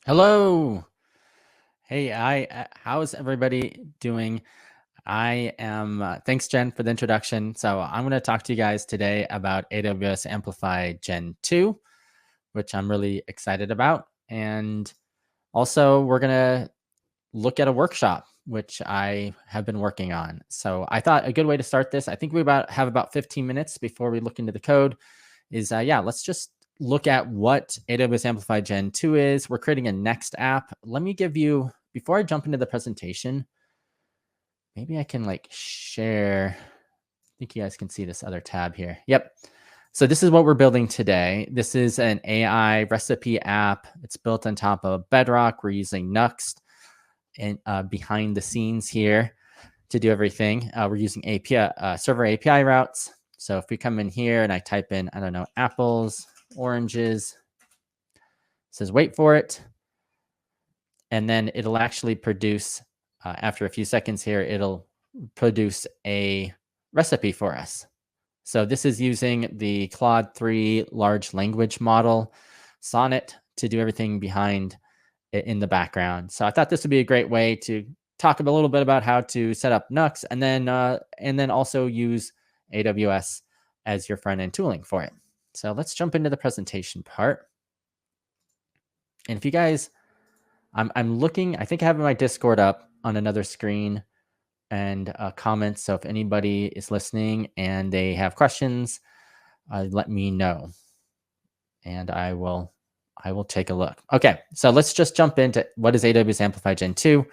Hello. Hey, how's everybody doing? I am, thanks Jen for the introduction. So I'm going to talk to you guys today about AWS Amplify Gen 2, which I'm really excited about. And also we're going to look at a workshop, which I have been working on. So I thought a good way to start this, I think we have about 15 minutes before we look into the code is, let's just look at what AWS Amplify Gen 2 is. We're creating a Next app. Let me give you, before I jump into the presentation, maybe I can share. I think you guys can see this other tab here. Yep. So this is what we're building today. This is an AI recipe app. It's built on top of Bedrock. We're using Nuxt and behind the scenes here to do everything. We're using server API routes. So if we come in here and I type in, I don't know, apples, oranges, it says wait for it. And then it'll actually produce, after a few seconds here, it'll produce a recipe for us. So this is using the Claude 3 large language model, Sonnet, to do everything behind it in the background. So I thought this would be a great way to talk a little bit about how to set up Nuxt and then also use AWS as your front end tooling for it. So let's jump into the presentation part. And if you guys, I'm looking, I think I have my Discord up on another screen and comments. So if anybody is listening and they have questions, let me know. And I will take a look. Okay, so let's just jump into what is AWS Amplify Gen 2.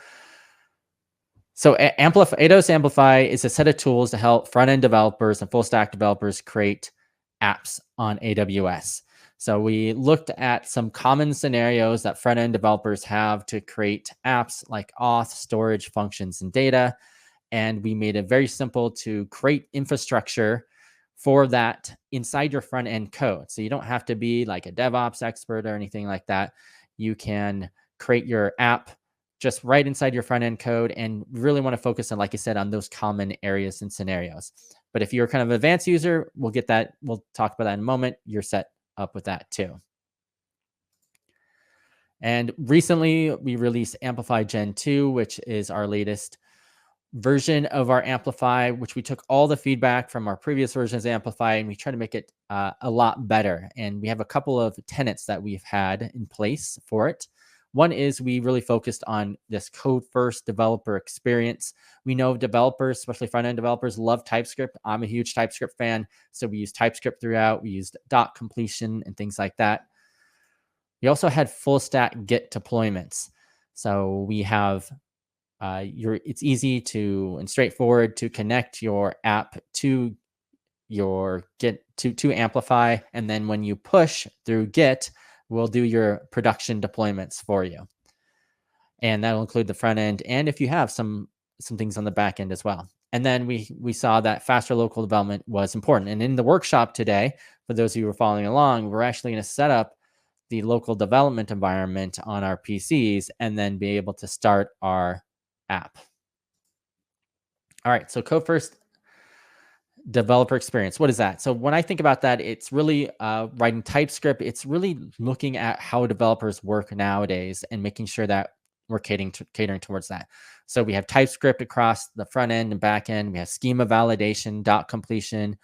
So AWS Amplify is a set of tools to help front-end developers and full-stack developers create apps on AWS. So we looked at some common scenarios that front-end developers have to create apps like auth, storage, functions, and data. And we made it very simple to create infrastructure for that inside your front-end code. So you don't have to be like a DevOps expert or anything like that. You can create your app just right inside your front-end code and really want to focus on, like I said, on those common areas and scenarios. But if you're kind of an advanced user, we'll talk about that in a moment. You're set up with that too. And recently we released Amplify Gen 2, which is our latest version of our Amplify, which we took all the feedback from our previous versions of Amplify and we try to make it a lot better. And we have a couple of tenets that we've had in place for it. One is we really focused on this code-first developer experience. We know developers, especially front-end developers, love TypeScript. I'm a huge TypeScript fan, so we use TypeScript throughout. We used dot completion and things like that. We also had full-stack Git deployments. So we have it's easy and straightforward to connect your app to your Git to Amplify, and then when you push through Git, we'll do your production deployments for you. And that'll include the front end, and if you have some things on the back end as well. And then we saw that faster local development was important. And in the workshop today, for those of you who are following along, we're actually going to set up the local development environment on our PCs and then be able to start our app. All right, so code first developer experience. What is that? So when I think about that, it's really writing TypeScript. It's really looking at how developers work nowadays and making sure that we're catering towards that. So we have TypeScript across the front end and back end. We have schema validation, dot completion.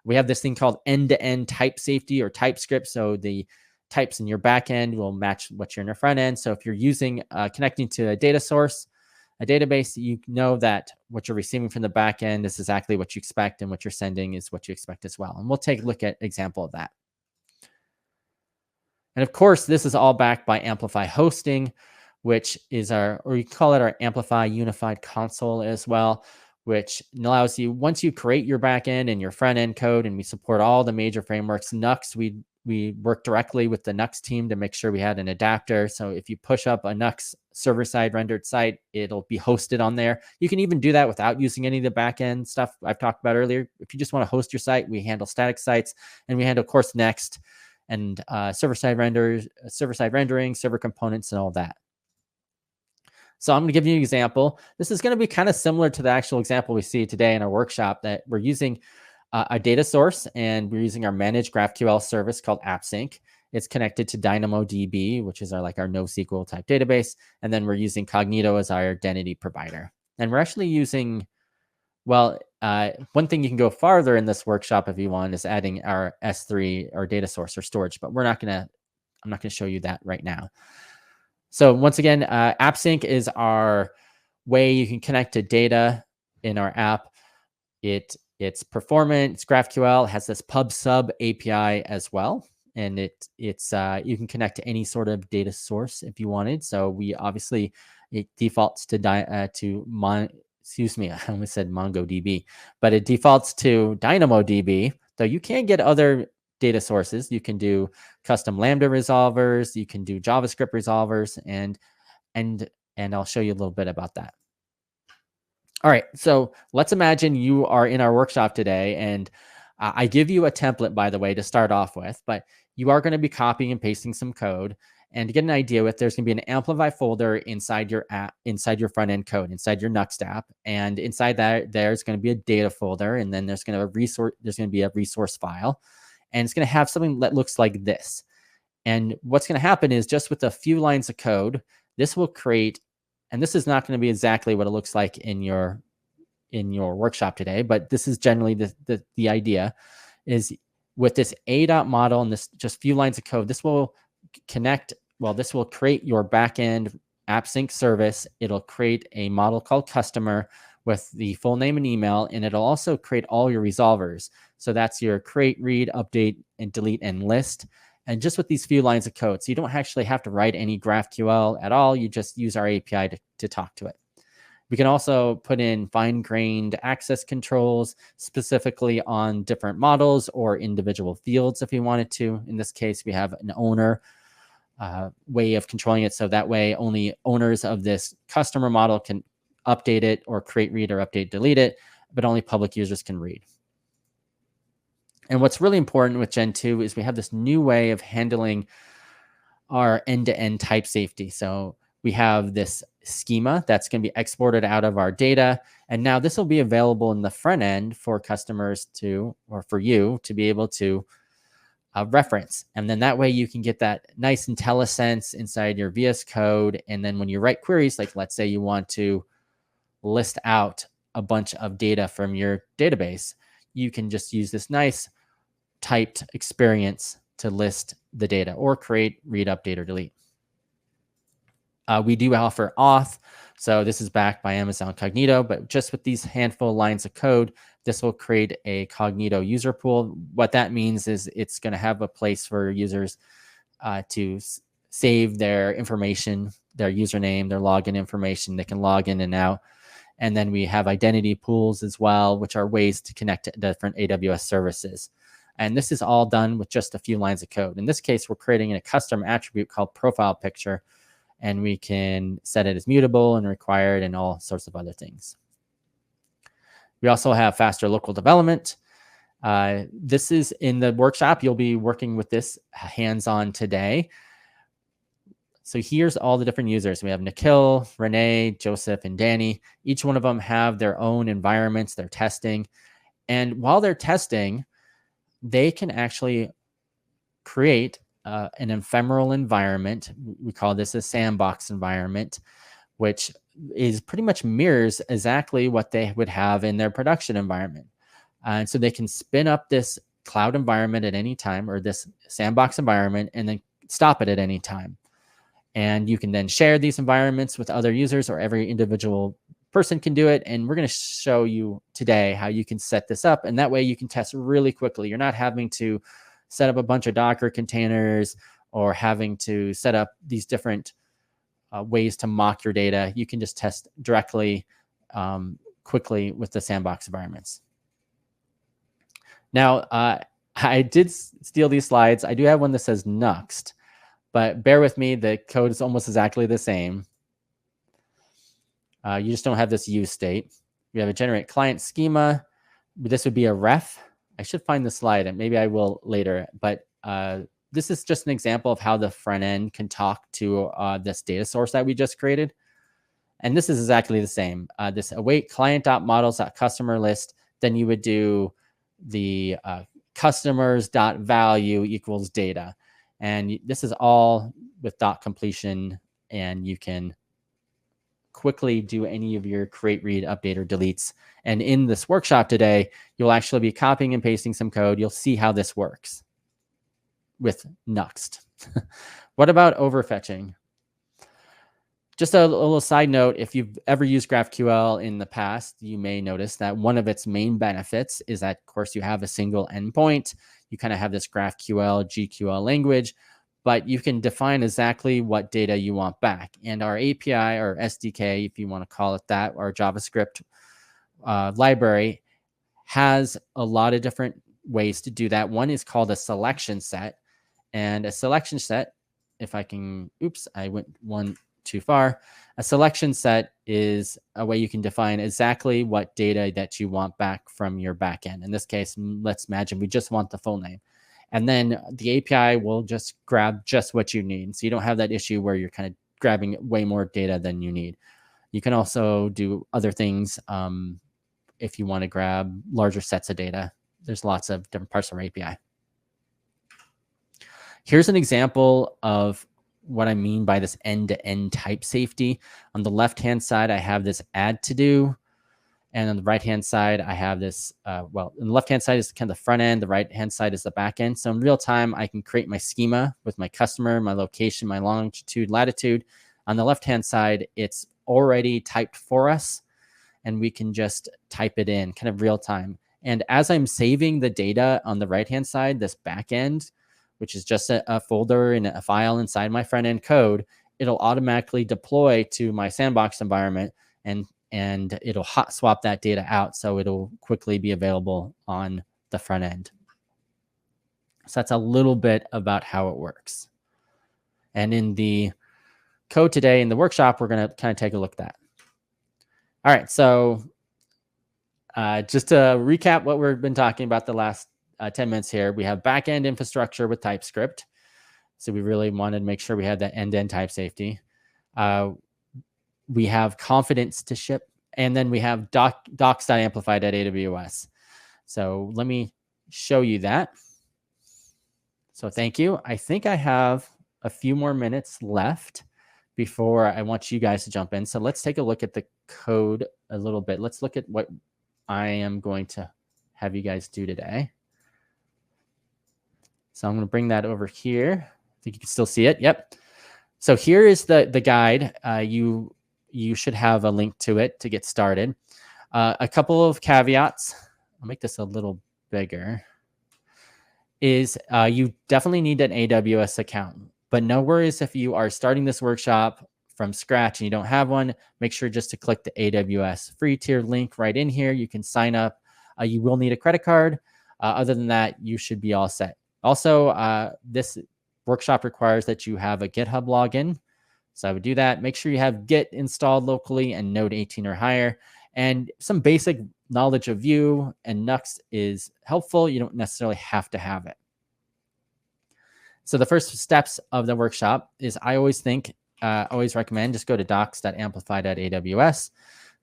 We have this thing called end-to-end type safety or TypeScript. So the types in your back end will match what you're in your front end. So if you're using connecting to a data source, a database, you know that what you're receiving from the back end is exactly what you expect, and what you're sending is what you expect as well. And we'll take a look at an example of that. And of course, this is all backed by Amplify hosting, which is or you call it our Amplify Unified Console as well, which allows you, once you create your back end and your front end code, and we support all the major frameworks. Nuxt, we work directly with the Nuxt team to make sure we had an adapter. So if you push up a Nuxt server-side rendered site, it'll be hosted on there. You can even do that without using any of the back-end stuff I've talked about earlier. If you just want to host your site, we handle static sites, and we handle, of course, Next and server-side rendering, server components, and all that. So I'm going to give you an example. This is going to be kind of similar to the actual example we see today in our workshop, that we're using a data source, and we're using our managed GraphQL service called AppSync. It's connected to DynamoDB, which is our NoSQL type database. And then we're using Cognito as our identity provider. And we're actually using, well, one thing you can go farther in this workshop if you want is adding our S3 or data source or storage, but I'm not going to show you that right now. So once again, AppSync is our way you can connect to data in our app. It's performant, it's GraphQL, has this pub sub API as well. And it's you can connect to any sort of data source if you wanted. So we obviously, it defaults to excuse me, I almost said MongoDB, but it defaults to DynamoDB. So you can get other data sources. You can do custom Lambda resolvers, you can do JavaScript resolvers, and I'll show you a little bit about that. All right, so let's imagine you are in our workshop today, and I give you a template, by the way, to start off with, but you are going to be copying and pasting some code. And to get an idea with, there's going to be an Amplify folder inside your app, inside your front end code, inside your Nuxt app, and inside that there's going to be a data folder, and then there's going to be a resource file, and it's going to have something that looks like this. And what's going to happen is, just with a few lines of code, this will create, and this is not going to be exactly what it looks like in your workshop today, but this is generally the idea is, with this A.model and this just few lines of code, this will connect, well, this will create your backend AppSync service. It'll create a model called customer with the full name and email, and it'll also create all your resolvers. So that's your create, read, update, and delete, and list. And just with these few lines of code, so you don't actually have to write any GraphQL at all. You just use our API to talk to it. We can also put in fine-grained access controls specifically on different models or individual fields if we wanted to. In this case, we have an owner way of controlling it. So that way only owners of this customer model can update it or create, read, or update, delete it, but only public users can read. And what's really important with Gen 2 is we have this new way of handling our end-to-end type safety. So we have this schema that's going to be exported out of our data. And now this will be available in the front end for customers to, or for you to be able to reference. And then that way you can get that nice IntelliSense inside your VS Code. And then when you write queries, like let's say you want to list out a bunch of data from your database, you can just use this nice typed experience to list the data or create, read, update, or delete. We do offer auth. So this is backed by Amazon Cognito, but just with these handful of lines of code, this will create a Cognito user pool. What that means is it's going to have a place for users to save their information, their username, their login information. They can log in and out. And then we have identity pools as well, which are ways to connect to different AWS services. And this is all done with just a few lines of code. In this case, we're creating a custom attribute called profile picture, and we can set it as mutable and required and all sorts of other things. We also have faster local development. This is in the workshop. You'll be working with this hands-on today. So here's all the different users. We have Nikhil, Renee, Joseph, and Danny. Each one of them have their own environments they're testing. And while they're testing, they can actually create an ephemeral environment. We call this a sandbox environment, which is pretty much mirrors exactly what they would have in their production environment. And so they can spin up this cloud environment at any time, or this sandbox environment, and then stop it at any time. And you can then share these environments with other users, or every individual person can do it. And we're going to show you today how you can set this up. And that way you can test really quickly. You're not having to set up a bunch of Docker containers or having to set up these different ways to mock your data. You can just test directly, quickly with the sandbox environments. Now, I did steal these slides. I do have one that says Nuxt, but bear with me. The code is almost exactly the same. You just don't have this use state. We have a generate client schema. This would be a ref. I should find the slide, and maybe I will later. But this is just an example of how the front end can talk to this data source that we just created. And this is exactly the same. This await client.models.customer list. Then you would do the customers.value equals data. And this is all with dot completion, and you can quickly do any of your create, read, update, or deletes. And in this workshop today, you'll actually be copying and pasting some code. You'll see how this works with Nuxt. What about overfetching? Just a little side note, if you've ever used GraphQL in the past, you may notice that one of its main benefits is that, of course, you have a single endpoint. You kind of have this GraphQL, GQL language, but you can define exactly what data you want back. And our API or SDK, if you want to call it that, or JavaScript library has a lot of different ways to do that. One is called a selection set. And a selection set, if I can, oops, I went one too far. A selection set is a way you can define exactly what data that you want back from your backend. In this case, let's imagine we just want the full name. And then the API will just grab just what you need. So you don't have that issue where you're kind of grabbing way more data than you need. You can also do other things if you want to grab larger sets of data. There's lots of different parts of our API. Here's an example of what I mean by this end-to-end type safety. On the left-hand side, I have this add to do. And on the right-hand side, I have this, well, on the left-hand side is kind of the front end. The right-hand side is the back end. So in real time, I can create my schema with my customer, my location, my longitude, latitude. On the left-hand side, it's already typed for us, and we can just type it in kind of real time. And as I'm saving the data on the right-hand side, this back end, which is just a folder and a file inside my front-end code, it'll automatically deploy to my sandbox environment, and it'll hot swap that data out so it'll quickly be available on the front end. So that's a little bit about how it works. And in the code today, in the workshop, we're going to kind of take a look at that. All right, so just to recap what we've been talking about the last 10 minutes here, we have backend infrastructure with TypeScript. So we really wanted to make sure we had that end-to-end type safety. We have confidence to ship, and then we have docs.amplify.aws. So let me show you that. So thank you. I think I have a few more minutes left before I want you guys to jump in. So let's take a look at the code a little bit. Let's look at what I am going to have you guys do today. So I'm going to bring that over here. I think you can still see it. Yep. So here is the guide. You should have a link to it to get started. A couple of caveats. I'll make this a little bigger. Is you definitely need an AWS account. But no worries if you are starting this workshop from scratch and you don't have one. Make sure just to click the AWS free tier link right in here. You can sign up. You will need a credit card. Other than that, you should be all set. Also, this workshop requires that you have a GitHub login. So I would do that. Make sure you have Git installed locally and Node 18 or higher. And some basic knowledge of Vue and Nuxt is helpful. You don't necessarily have to have it. So the first steps of the workshop is I always recommend just go to docs.amplify.aws.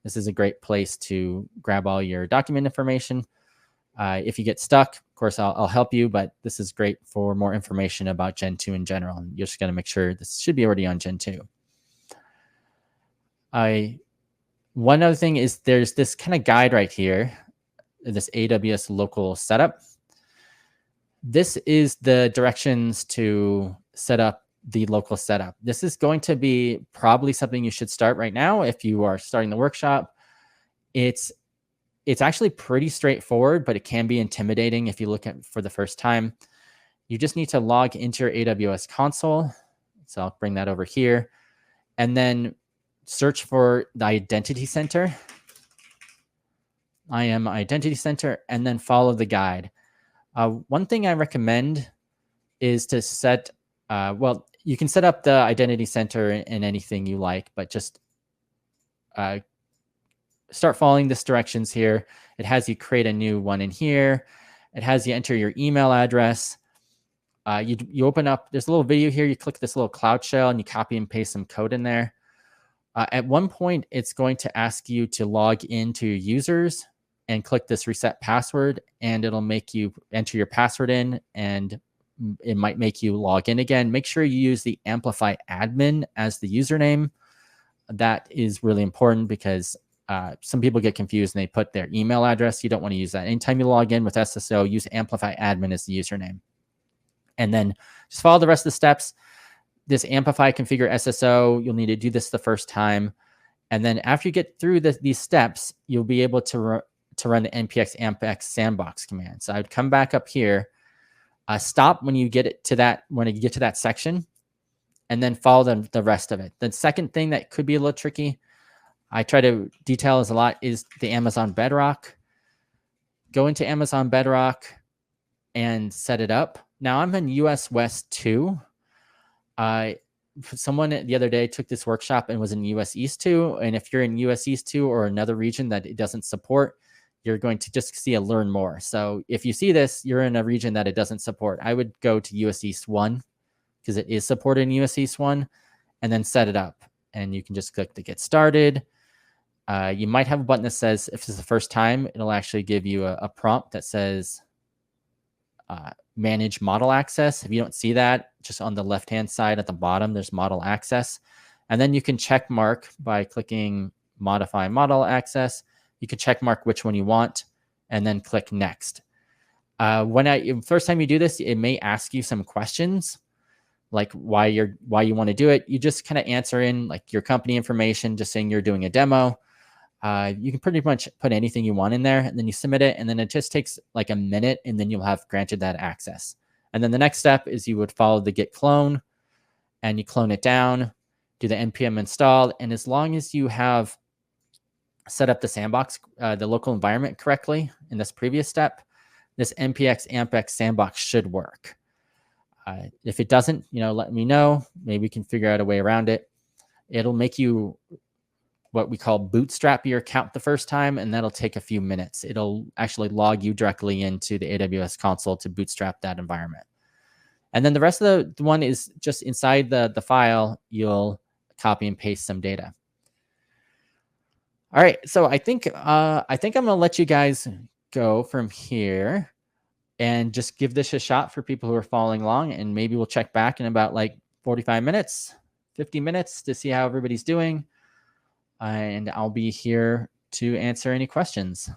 This is a great place to grab all your document information. If you get stuck, of course, I'll help you, but this is great for more information about Gen 2 in general. And you're just going to make sure this should be already on Gen 2. One other thing is there's this kind of guide right here, this AWS local setup. This is the directions to set up the local setup. This is going to be probably something you should start right now if you are starting the workshop. It's actually pretty straightforward, but it can be intimidating if you look at it for the first time. You just need to log into your AWS console. So I'll bring that over here. And then search for the Identity Center. I am Identity Center, and then follow the guide. One thing I recommend is to set, well, you can set up the Identity Center in anything you like, but just start following this directions here. It has you create a new one in here. It has you enter your email address. You open up, there's a little video here. You click this little Cloud Shell and you copy and paste some code in there. At one point, it's going to ask you to log into your users and click this reset password, and it'll make you enter your password in, and it might make you log in again. Make sure you use the Amplify admin as the username. That is really important because some people get confused and they put their email address. You don't want to use that. Anytime you log in with SSO, use Amplify admin as the username. And then just follow the rest of the steps. This Amplify configure SSO, you'll need to do this the first time. And then after you get through these steps, you'll be able to run the npx ampx sandbox command. So I would come back up here, stop when you get to that section, and then follow the rest of it. The second thing that could be a little tricky, I try to detail this a lot, is the Amazon Bedrock. Go into Amazon Bedrock and set it up. Now I'm in US West 2. Someone the other day took this workshop and was in US East 2. And if you're in US East 2 or another region that it doesn't support, you're going to just see a learn more. So if you see this, you're in a region that it doesn't support. I would go to US East 1 because it is supported in US East 1, and then set it up. And you can just click to get started. You might have a button that says, if this is the first time, it'll actually give you a prompt that says, manage model access. If you don't see that, just on the left-hand side at the bottom, there's model access. And then you can check mark by clicking modify model access. You can check mark which one you want and then click next. First time you do this, it may ask you some questions like why you want to do it. You just kind of answer in like your company information, just saying you're doing a demo. You can pretty much put anything you want in there, and then you submit it, and then it just takes like a minute, and then you'll have granted that access. And then the next step is you would follow the git clone, and you clone it down, do the npm install, and as long as you have set up the sandbox, the local environment correctly in this previous step, this npx ampx sandbox should work. If it doesn't, let me know. Maybe we can figure out a way around it. It'll make you what we call bootstrap your account the first time, and that'll take a few minutes. It'll actually log you directly into the AWS console to bootstrap that environment. And then the rest of the one is just inside the file, you'll copy and paste some data. All right, so I think I'm gonna let you guys go from here and just give this a shot for people who are following along, and maybe we'll check back in about like 45 minutes, 50 minutes to see how everybody's doing. And I'll be here to answer any questions.